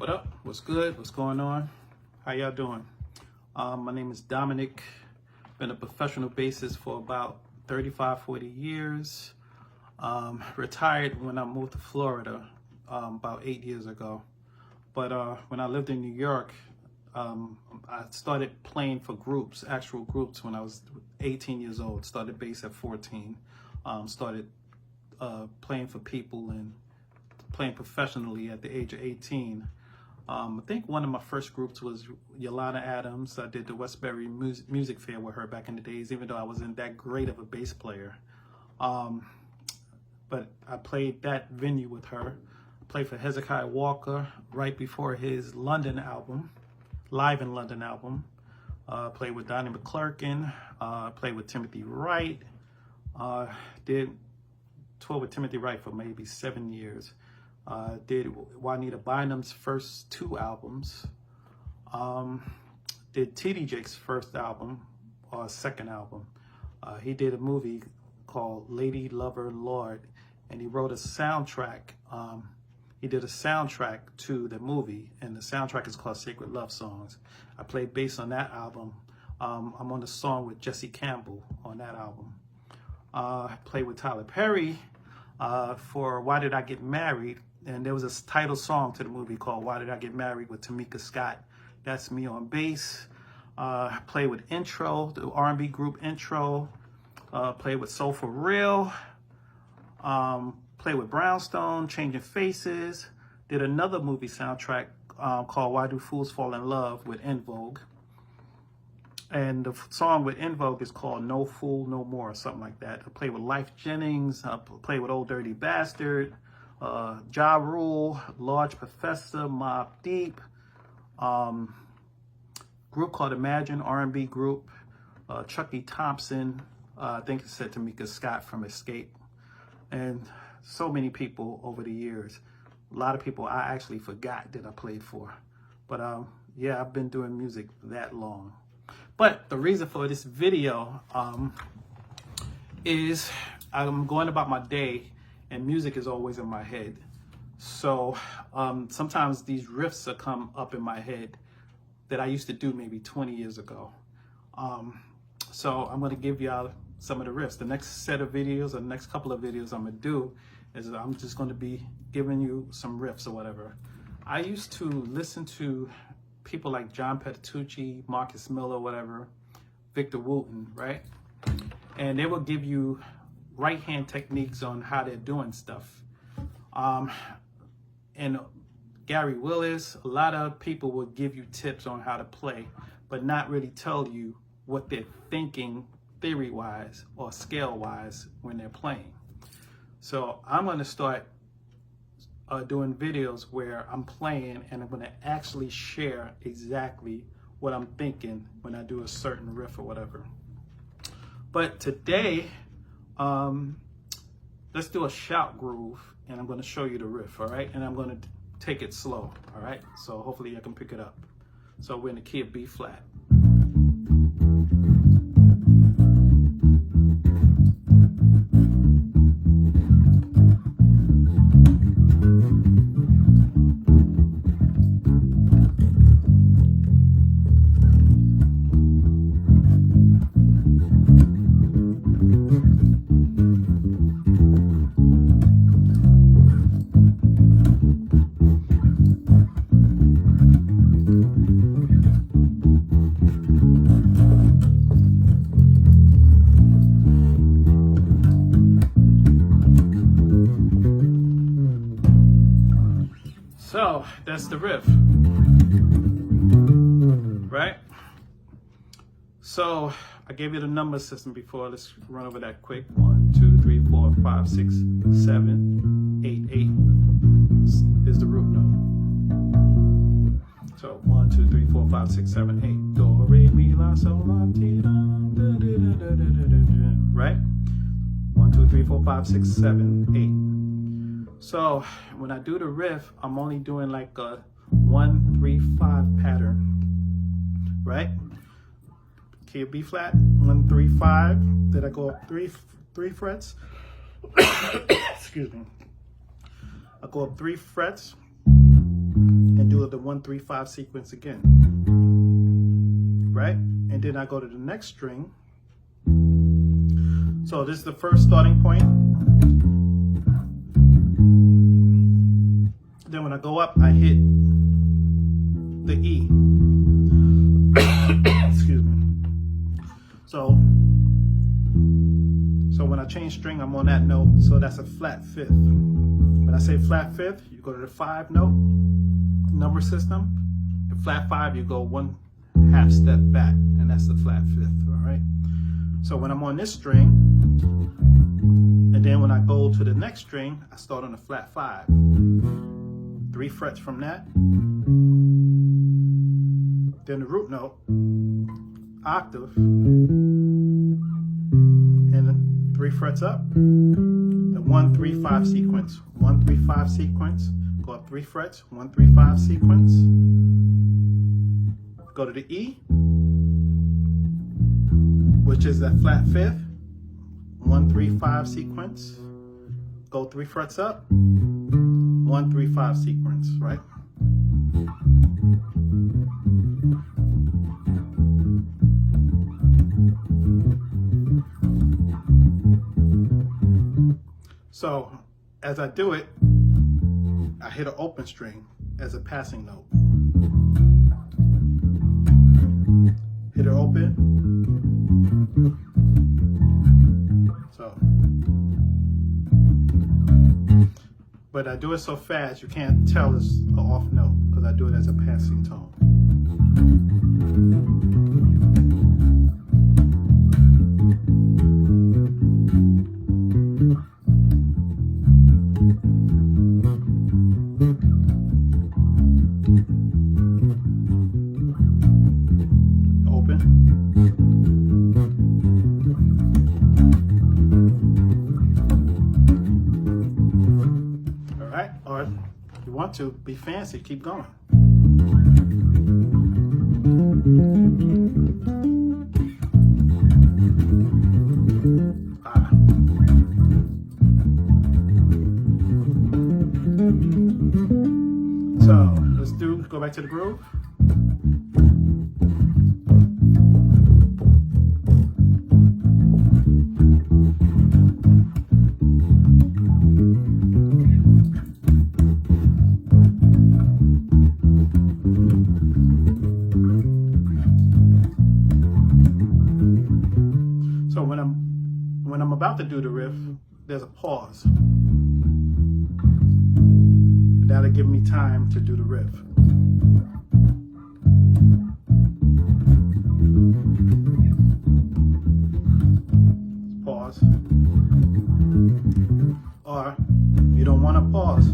What up? What's good? What's going on? How y'all doing? My name is Dominic. Been a professional bassist for about 35-40 years. Retired when I moved to Florida about 8 years ago. But when I lived in New York, I started playing for groups, actual groups, when I was 18 years old. Started bass at 14. Started playing for people and playing professionally at the age of 18. I think one of my first groups was Yolanda Adams. I did the Westbury Music Fair with her back in the days, even though I wasn't that great of a bass player. But I played that venue with her. I played for Hezekiah Walker right before his London album, Live in London album. Played with Donnie McClurkin. Played with Timothy Wright. Did tour with Timothy Wright for maybe 7 years. Did Juanita Bynum's first 2 albums. Did T.D. Jakes' first album or second album. He did a movie called Lady Lover Lord, and he wrote a soundtrack. He did a soundtrack to the movie, and the soundtrack is called Sacred Love Songs. I played bass on that album. I'm on the song with Jesse Campbell on that album. I played with Tyler Perry for Why Did I Get Married? And there was a title song to the movie called Why Did I Get Married with Tamika Scott. That's me on bass. Played with Intro, the R&B group Intro. Played with Soul for Real. Played with Brownstone, Changing Faces. Did another movie soundtrack called Why Do Fools Fall in Love with En Vogue. And the song with En Vogue is called No Fool No More, or something like that. I played with Life Jennings. I played with Old Dirty Bastard. Ja Rule, Large Professor, Mobb Deep, group called Imagine, R&B group, Chucky Thompson, I think it said Tamika Scott from Escape, and so many people over the years. A lot of people I actually forgot that I played for. But yeah, I've been doing music that long. But the reason for this video is I'm going about my day, and music is always in my head. So sometimes these riffs will come up in my head that I used to do maybe 20 years ago. So I'm gonna give y'all some of the riffs. The next set of videos, or the next couple of videos I'm gonna do is I'm just gonna be giving you some riffs or whatever. I used to listen to people like John Petrucci, Marcus Miller, whatever, Victor Wooten, right? And they will give you right-hand techniques on how they're doing stuff. And Gary Willis, a lot of people will give you tips on how to play, but not really tell you what they're thinking theory-wise or scale-wise when they're playing. So I'm gonna start doing videos where I'm playing and I'm gonna actually share exactly what I'm thinking when I do a certain riff or whatever. But today, let's do a shout groove, and I'm going to show you the riff, all right? And I'm going to take it slow, all right? So hopefully I can pick it up. So we're in the key of B flat. So that's the riff, right? So I gave you the number system before. Let's run over that quick. 1, 2, 3, 4, 5, 6, 7, 8. 8 is the root note. So 1, 2, 3, 4, 5, 6, 7, 8. Do, re, mi, la, sol, la, ti, da, da, da, da, da, da, da, right? 1, 2, 3, 4, 5, 6, 7, 8. So when I do the riff, I'm only doing like a 1, 3, 5 pattern, right? Key of B flat, 1, 3, 5. Did I go up three frets? Excuse me. I go up 3 frets and do the 1-3-5 sequence again, right? And then I go to the next string. So this is the first starting point. Then when I go up, I hit the E. Excuse me. So when I change string, I'm on that note. So that's a flat fifth. When I say flat fifth, you go to the 5-note number system. In flat 5, you go 1/2 step back, and that's the flat fifth. All right. So when I'm on this string, and then when I go to the next string, I start on the flat 5. 3 frets from that. Then the root note, octave, and then 3 frets up. The 1-3-5 sequence. 1-3-5 sequence. Go up 3 frets. 1-3-5 sequence. Go to the E, which is that flat fifth. 1-3-5 sequence. Go 3 frets up. 1-3-5 sequence, right? So as I do it, I hit an open string as a passing note. Hit it open. So, but I do it so fast you can't tell it's an off note because I do it as a passing tone. To be fancy, keep going. So let's go back to the groove. When I'm about to do the riff, there's a pause. That'll give me time to do the riff. Pause. Or you don't want to pause.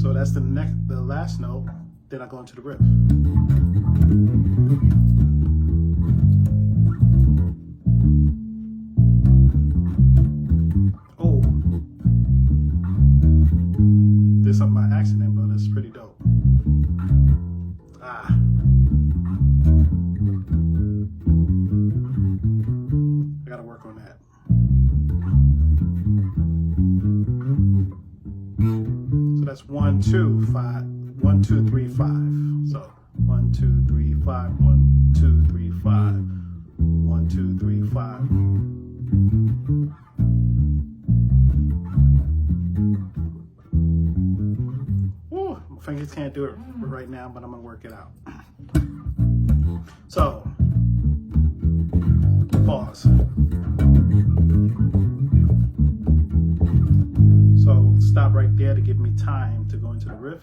So that's the last note, then I go into the riff. Oh, did something by accident, but it's pretty dope. I gotta work on that. So that's 1, 2, 5. 1, 2, 3, 5. So 1, 2, 3, 5. 1, 2, 3, 5. 1, 2, 3, 5. Ooh, my fingers can't do it right now, but I'm gonna work it out. So pause. So stop right there to give me time to go into the riff.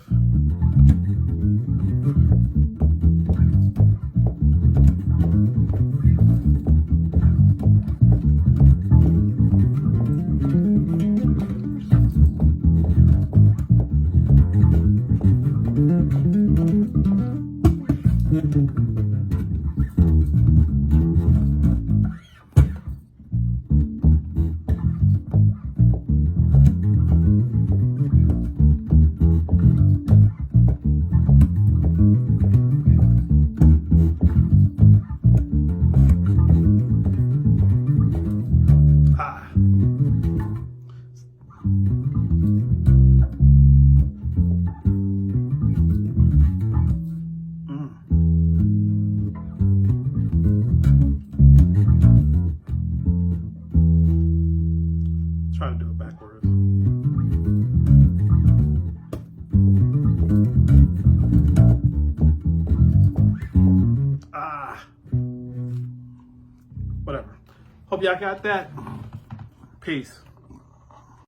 try to do it backwards. Whatever. Hope y'all got that. Peace.